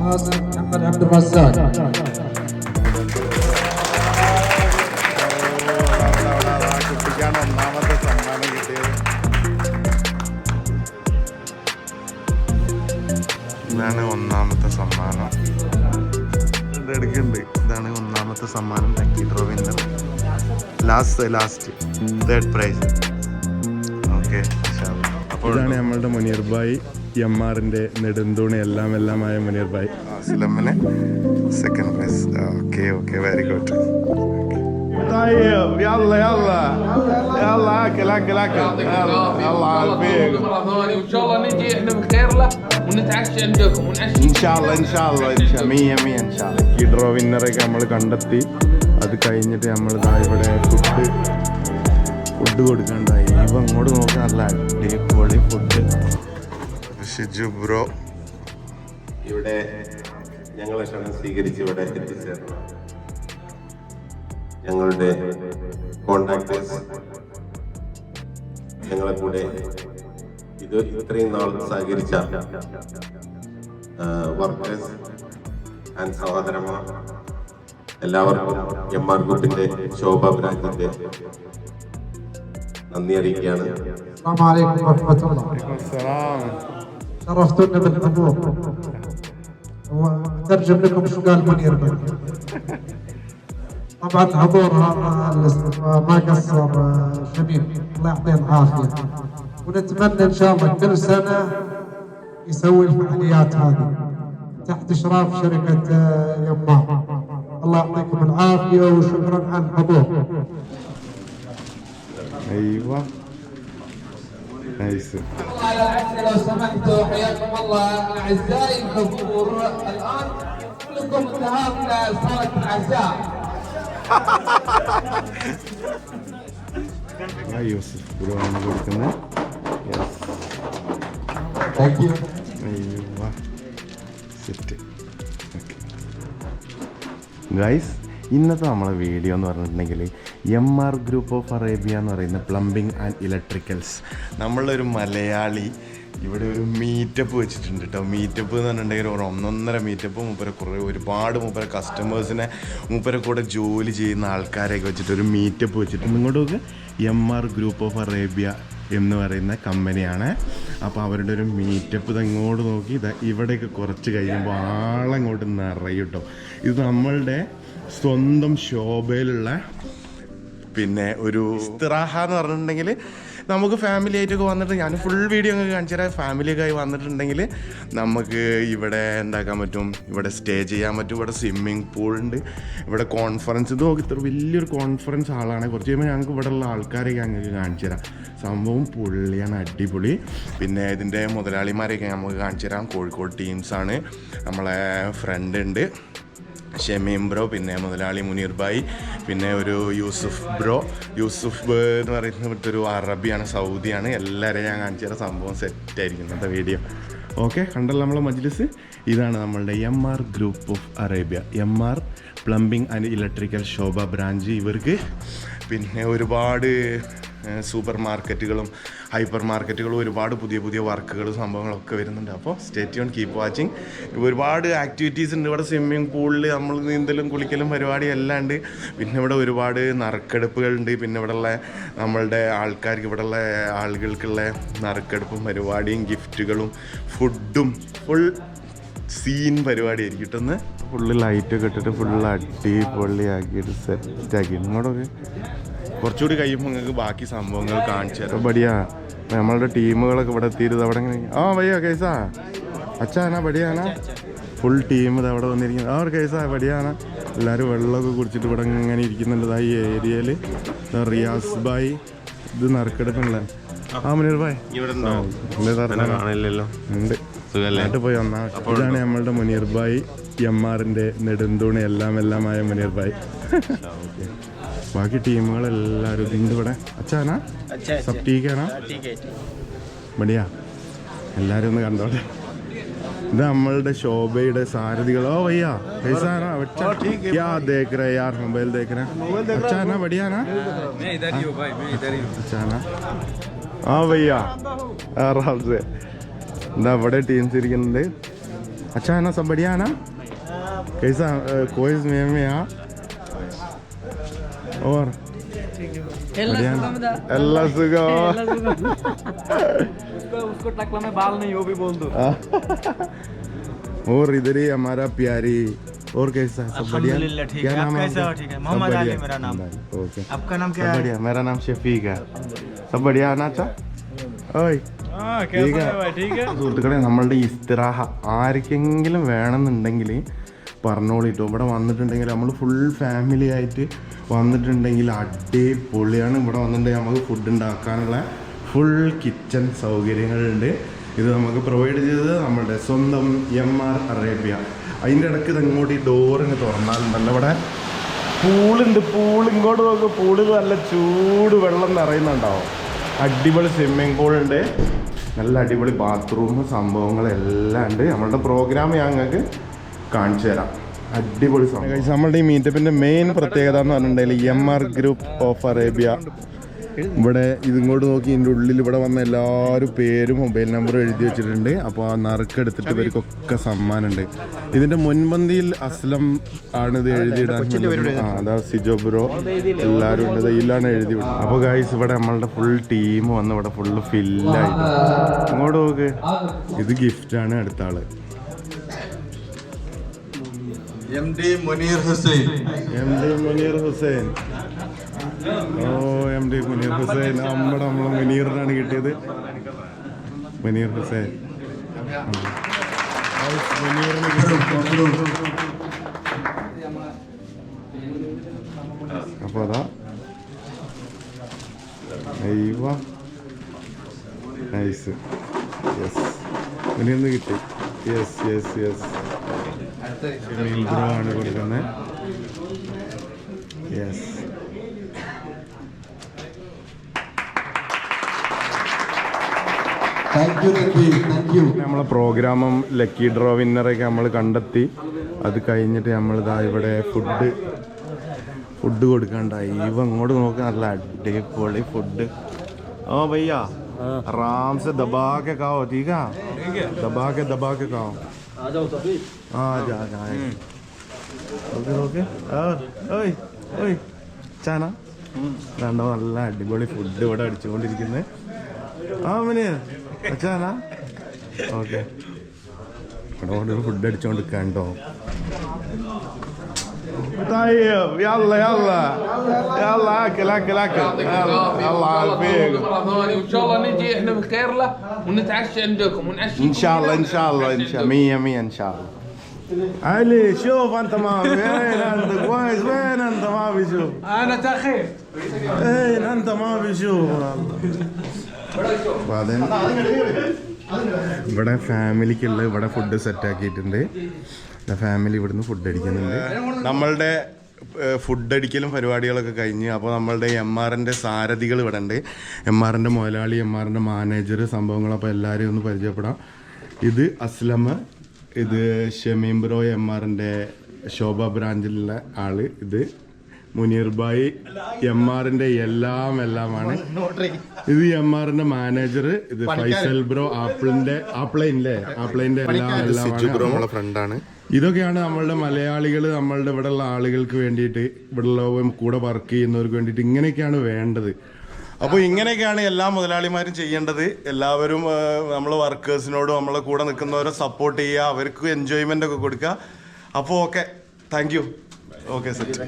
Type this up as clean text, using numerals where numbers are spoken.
ناصر محمد عبد الرزاق. കുട്ടിക്കാണ് ഒന്നാമത്തെ സമ്മാനം കിട്ടിയത്. ഇതാണ് ഒന്നാമത്തെ സമ്മാനം. എടുക്കുന്നുണ്ട്. ഇതാണ് ഒന്നാമത്തെ സമ്മാനം. Lucky draw winner. Last third prize. Okay, അപ്പോൾ ഇതാണ് നമ്മളുടെ മുനീർ ഭായ്, എംആറിന്റെ നെടുന്തൂണി എല്ലാമായ മുനീർ ഭായ്. ആസിലമ്മന് second prize. Okay very good. طيب يلا اكل يلا عافيك مره ثانيه وان شاء الله نجي احنا بخير له ونتعشى عندكم ونعشي ان شاء الله 100 ان شاء الله. ഈ ഡ്രോ വിന്നറൊക്കെ നമ്മൾ കണ്ടെത്തി. അത് കഴിഞ്ഞിട്ട് നമ്മൾ ഇവിടെ ഫുഡ് കൊടുക്കണ്ടായി. ഇപ്പം അങ്ങോട്ട് നോക്കാനല്ല, അടിപൊളി ഫുഡ്. ഷിജു ബ്രോ ഇവിടെ ഞങ്ങളെ ക്ഷണം സ്വീകരിച്ച് ഇവിടെ എത്തിച്ചേർന്നു. ഞങ്ങളുടെ കോൺട്രാക്ടേഴ്സ് ഞങ്ങളെ കൂടെ ഇത്രയും നാൾ സഹകരിച്ച വർക്കേഴ്സ് ആൻഡ് സഹോദരന്മാർ എല്ലാവർക്കും എംആർ ഗ്രൂപ്പിന്റെ ശോഭ ബ്രാൻഡിന്റെ നന്ദി അറിയിക്കുകയാണ്. السلام عليكم ورحمة الله. شرفتونا بالحضور. وأترجم لكم شو قال منير بك. طبعا حضور ما قصر شميم، الله يعطيه العافية. ونتمنى إن شاء الله كل سنة يسوي الفعاليات هذه تحت إشراف شركة يمار. الله يعطيكم العافية وشكرا على الحضور. ايوه نايس. على العشاء لو سمحتوا، حياكم الله اعزائي الحضور. الان كلكم انتهاء لصاله العزاء. യൂസഫ് ബ്രോ ആണ് കൊടുക്കുന്നത്. Thank you. Set. Okay guys, ഇന്നത്തെ നമ്മളെ വീഡിയോ എന്ന് പറഞ്ഞിട്ടുണ്ടെങ്കിൽ എംആർ ഗ്രൂപ്പ് ഓഫ് അറേബ്യ എന്ന് പറയുന്ന പ്ലംബിംഗ് ആൻഡ് ഇലക്ട്രിക്കൽസ്, നമ്മളൊരു മലയാളി ഇവിടെ ഒരു മീറ്റപ്പ് വെച്ചിട്ടുണ്ട് കേട്ടോ. മീറ്റപ്പ് എന്ന് പറഞ്ഞിട്ടുണ്ടെങ്കിൽ ഒരു 1.5 മീറ്റപ്പ്. ഒരുപാട് കസ്റ്റമേഴ്സിനെ കൂടെ ജോലി ചെയ്യുന്ന ആൾക്കാരെയൊക്കെ വെച്ചിട്ട് ഒരു മീറ്റപ്പ് വെച്ചിട്ടുണ്ട്. ഇങ്ങോട്ട് എംആർ ഗ്രൂപ്പ് ഓഫ് അറേബ്യ എന്ന് പറയുന്ന കമ്പനിയാണ്. അപ്പോൾ അവരുടെ ഒരു മീറ്റപ്പ് ഇങ്ങോട്ട് നോക്കി ഇവിടെയൊക്കെ കുറച്ച് കഴിയുമ്പോൾ ആളങ്ങോട്ട് നിറയും കേട്ടോ. ഇത് നമ്മളുടെ സ്വന്തം ശോഭയിലുള്ള പിന്നെ ഒരു ഇസ്തിറാഹ എന്ന് പറഞ്ഞിട്ടുണ്ടെങ്കിൽ നമുക്ക് ഫാമിലി ആയിട്ടൊക്കെ വന്നിട്ട്, ഞാൻ ഫുൾ വീഡിയോ ഒക്കെ കാണിച്ചു തരാം. ഫാമിലിയൊക്കെ ആയി വന്നിട്ടുണ്ടെങ്കിൽ നമുക്ക് ഇവിടെ എന്താക്കാൻ പറ്റും, ഇവിടെ സ്റ്റേ ചെയ്യാൻ പറ്റും. ഇവിടെ സ്വിമ്മിങ് പൂളുണ്ട്, ഇവിടെ കോൺഫറൻസ്. ഇത് നോക്കി ഇത്ര വലിയൊരു കോൺഫറൻസ് ഹാളാണ്. കുറച്ച് കഴിയുമ്പോൾ ഞങ്ങൾക്ക് ഇവിടെ ഉള്ള ആൾക്കാരെയൊക്കെ ഞങ്ങൾക്ക് കാണിച്ചു തരാം. സംഭവം പുള്ളിയാണ്, അടിപൊളി. പിന്നെ ഇതിൻ്റെ മുതലാളിമാരെയൊക്കെ നമുക്ക് കാണിച്ചു തരാം. കോഴിക്കോട് ടീംസാണ്. നമ്മളെ ഫ്രണ്ട് ഉണ്ട് ഷമീം ബ്രോ, പിന്നെ മുതലാളി മുനീർ ഭായ്, പിന്നെ ഒരു യൂസുഫ് എന്ന് പറയുന്ന ഇവിടുത്തെ ഒരു അറബിയാണ്, സൗദിയാണ്. എല്ലാവരെയും ഞാൻ കാണിച്ചു തരാം. സംഭവം സെറ്റായിരിക്കും ഇന്നത്തെ വീഡിയോ. ഓക്കെ, കണ്ടല്ലോ നമ്മളെ മജ്ലിസ്. ഇതാണ് നമ്മളുടെ MR group of Arabia, MR plumbing and electrical Shobha branch. ഇവർക്ക് പിന്നെ ഒരുപാട് സൂപ്പർ മാർക്കറ്റുകളും ഹൈപ്പർ മാർക്കറ്റുകളും ഒരുപാട് പുതിയ വർക്കുകളും സംഭവങ്ങളൊക്കെ വരുന്നുണ്ട്. അപ്പോൾ സ്റ്റേ ട്യൂൺ, കീപ്പ് വാച്ചിങ്. ഒരുപാട് ആക്ടിവിറ്റീസ് ഉണ്ട് ഇവിടെ. സ്വിമ്മിങ് പൂളിൽ നമ്മൾ നീന്തലും കുളിക്കലും പരിപാടി എല്ലാം ഉണ്ട്. പിന്നെ ഇവിടെ ഒരുപാട് നറുക്കെടുപ്പുകളുണ്ട്. പിന്നെ ഇവിടെയുള്ള നമ്മളുടെ ആൾക്കാർക്ക്, ഇവിടെയുള്ള ആളുകൾക്കുള്ള നറുക്കെടുപ്പും പരിപാടിയും ഗിഫ്റ്റുകളും ഫുഡും ഫുൾ സീൻ പരിപാടി ആയിരിക്കും കിട്ടുന്നത്. ഫുള്ള് ലൈറ്റൊക്കെ ഇട്ടിട്ട് ഫുള്ള് അടിപൊളിയാക്കിയിട്ട് സെറ്റാക്കി. ഇങ്ങോട്ടൊക്കെ കുറച്ചുകൂടി കഴിയുമ്പോൾ നിങ്ങൾക്ക് ബാക്കി സംഭവങ്ങൾ കാണിച്ചു തരാം. ബടിയാ നമ്മളുടെ ടീമുകളൊക്കെ ഇവിടെ എത്തിയിരുന്നത്. അവിടെ ഇങ്ങനെ ഭയ്യ കേസാ അച്ഛാനാ ബടിയാനാ ഫുൾ ടീം ഇത് അവിടെ വന്നിരിക്കുന്നത്. അവർ കേസാ ബടിയാനാ. എല്ലാവരും വെള്ളമൊക്കെ കുടിച്ചിട്ട് ഇവിടെ ഇങ്ങനെ ഇരിക്കുന്നുണ്ട്. ഈ ഏരിയയിൽ റിയാസ് ഭായ് ഇത് നറുക്കെടുപ്പുള്ള മുനീർ ഭായ് ഉണ്ട്. സുഖമായിട്ട് പോയി വന്നാൽ. ഇതാണ് നമ്മളുടെ മുനീർ ഭായ്, എംആറിൻ്റെ നെടുന്തൂണി എല്ലാമായ മുനീർ ഭായ്. ബാക്കി ടീമുകളെല്ലാവരും ഇതിൻ്റെ ഇവിടെ അച്ഛാനാ സബ് ടീക്കാനാ ബടിയാ. എല്ലാവരും ഒന്ന് കണ്ടോട്ടെ. ഇത് നമ്മളുടെ ശോഭയുടെ സാരഥികൾ. ഭയ്യാ कैसाना बच्चा क्या देख रहे यार, मोबाइल देख रहे हैं. अच्छा ना, बढ़िया ना. मैं इधर ही हूँ भाई, मैं इधर ही हूँ. अच्छा ना. हाँ भैया आराम से. ഇവിടെ ടീംസ് ഇരിക്കുന്നുണ്ട്. अच्छा है ना, सब बढ़िया है ना? कैसा कोई में यहाँ और बढ़िया अल्लाह सुगा उसको टकला में बाल नहीं, वो भी बोल दो। और इधर ही हमारा प्यारी और कैसा सब बढ़िया? क्या नाम है? कैसा हो? ठीक है, मोहम्मद अली मेरा नाम। ओके, आपका नाम क्या है? बढ़िया, मेरा नाम शफीक है। सब बढ़िया है ना? अच्छा ഓയ് സുഹൃത്തുക്കളെ, നമ്മളുടെ ഇസ്തിറാഹ ആർക്കെങ്കിലും വേണമെന്നുണ്ടെങ്കിൽ പറഞ്ഞോളിട്ടോ. ഇവിടെ വന്നിട്ടുണ്ടെങ്കിൽ നമ്മൾ ഫുൾ ഫാമിലി ആയിട്ട് വന്നിട്ടുണ്ടെങ്കിൽ അടിപൊളിയാണ്. ഇവിടെ വന്നിട്ടുണ്ടെങ്കിൽ നമുക്ക് ഫുഡ് ഉണ്ടാക്കാനുള്ള ഫുൾ കിച്ചൺ സൗകര്യങ്ങളുണ്ട്. ഇത് നമുക്ക് പ്രൊവൈഡ് ചെയ്തത് നമ്മളുടെ സ്വന്തം MR അറേബ്യ. അതിൻ്റെ ഇടയ്ക്ക് ഇത് ഇങ്ങോട്ട് ഈ ഡോറിന് തുറന്നാലുണ്ടല്ലോ, ഇവിടെ പൂളുണ്ട്. ഇങ്ങോട്ട് നോക്കുക, പൂളിൽ നല്ല ചൂട് വെള്ളം നിറയുന്നുണ്ടാവും. അടിപൊളി സ്വിമ്മിങ് പൂളുണ്ട്, നല്ല അടിപൊളി ബാത്റൂം സംഭവങ്ങളെല്ലാം ഉണ്ട്. നമ്മളുടെ പ്രോഗ്രാം ഞാൻ നിങ്ങൾക്ക് കാണിച്ചു തരാം. അടിപൊളി സംഭവം. നമ്മളുടെ ഈ മീറ്റപ്പിൻ്റെ മെയിൻ പ്രത്യേകത എന്ന് പറഞ്ഞിട്ടുണ്ടെങ്കിൽ MR ഗ്രൂപ്പ് ഓഫ് അറേബ്യ. ഇവിടെ ഇതിങ്ങോട്ട് നോക്കി ഇതിൻ്റെ ഉള്ളിൽ ഇവിടെ വന്ന എല്ലാവരും പേരും മൊബൈൽ നമ്പറും എഴുതി വെച്ചിട്ടുണ്ട്. അപ്പോൾ ആ നറുക്കെടുത്തിട്ട് ഇവർക്കൊക്കെ സമ്മാനമുണ്ട്. ഇതിൻ്റെ മുൻപന്തിയിൽ അസ്ലം ആണ് ഇത് എഴുതിയിടാൻ. അതാ സിജോ ബ്രോ എല്ലാവരും ഉണ്ട്, ഇതിലാണ് എഴുതി വിടുന്നത്. അപ്പോൾ ഗൈസ്, ഇവിടെ നമ്മളുടെ ഫുൾ ടീം വന്ന് ഇവിടെ ഫുള്ള് ഫില്ലായിട്ട്. ഇങ്ങോട്ട് നോക്ക്, ഇത് ഗിഫ്റ്റാണ്. അടുത്ത ആള് MD മുനീർ ഹുസൈൻ. ഓ, MD മുനീർ ഹുസൈൻ. നമ്മളെ മുനീറിനാണ് കിട്ടിയത്. മുനീർ ഹുസൈൻ മുനീറിന് കിട്ടി. അപ്പോൾ അതാ നൈസ്. യെസ്, മുനീറിന് കിട്ടി. യെസ് ബ്രോ ആണ് കൊടുക്കുന്നത്. യെസ്, നമ്മളെ പ്രോഗ്രാമും ലക്കി ഡ്രോ വിന്നറൊക്കെ നമ്മൾ കണ്ടെത്തി. അത് കഴിഞ്ഞിട്ട് നമ്മളിതാ ഇവിടെ ഫുഡ് കൊടുക്കാണ്ടായി. ഇവ ഇങ്ങോട്ട് നോക്കുക, നല്ല അടിപൊളി ഫുഡ്. ഓ ഭയ്യ, आराम से दबा के खाओ, ठीक है? दबा के खाओ. हाँ जा ഓക്കെ. ഓയ് ചാന കണ്ടോ, നല്ല അടിപൊളി ഫുഡ് ഇവിടെ അടിച്ചുകൊണ്ടിരിക്കുന്നത്. ആ മനെ അച്ഛാനാ. ഓക്കെ, ഇവിടെ ഫുഡ് അടിച്ചുകൊണ്ടിരിക്കണ്ടോ. طيب يلا اكل الله يعافيك. وان شاء الله نجي احنا بخير له ونتعشى عندكم ونعشي ان شاء الله 100 ان شاء الله. علي شوف انت ما وين انت كويس؟ وين انت ما بيشوف؟ انا تاخير. اين انت ما بيشوف. بعدين ഇവിടെ ഫാമിലിക്കുള്ള ഇവിടെ ഫുഡ് സെറ്റ് ആക്കിയിട്ടുണ്ട്. ഫാമിലി ഇവിടുന്ന് ഫുഡ് അടിക്കുന്നുണ്ട്. നമ്മളുടെ ഫുഡ് അടിക്കലും പരിപാടികളൊക്കെ കഴിഞ്ഞ് അപ്പോൾ നമ്മളുടെ MRൻ്റെ സാരഥികൾ ഇവിടെ ഉണ്ട്. MRൻ്റെ മുതലാളി, MRൻ്റെ മാനേജർ, സംഭവങ്ങൾ. അപ്പോൾ എല്ലാവരെയും ഒന്ന് പരിചയപ്പെടാം. ഇത് അസ്ലം, ഇത് ഷമീം ബ്രോ, MRൻ്റെ ശോഭ ബ്രാഞ്ചിലുള്ള ആള്. ഇത് മുനീർ ഭായ്, MRൻ്റെ എല്ലാമാണ്. ഇത് MRൻ്റെ മാനേജർ. ഇത് ഫൈസൽ ബ്രോ, ആപ്പിളിൻ്റെ എല്ലാം ഫ്രണ്ടാണ്. ഇതൊക്കെയാണ് നമ്മളുടെ മലയാളികൾ, നമ്മളുടെ ഇവിടെയുള്ള ആളുകൾക്ക് വേണ്ടിയിട്ട്, ഇവിടെയുള്ള കൂടെ വർക്ക് ചെയ്യുന്നവർക്ക് വേണ്ടിയിട്ട് ഇങ്ങനെയൊക്കെയാണ് വേണ്ടത്. അപ്പോൾ ഇങ്ങനെയൊക്കെയാണ് എല്ലാ മുതലാളിമാരും ചെയ്യേണ്ടത്. എല്ലാവരും നമ്മൾ വർക്കേഴ്സിനോടും നമ്മളെ കൂടെ നിൽക്കുന്നവരെ സപ്പോർട്ട് ചെയ്യുക, അവർക്ക് എൻജോയ്മെൻ്റ് ഒക്കെ കൊടുക്കുക. അപ്പോൾ okay, thank you. Okay, set.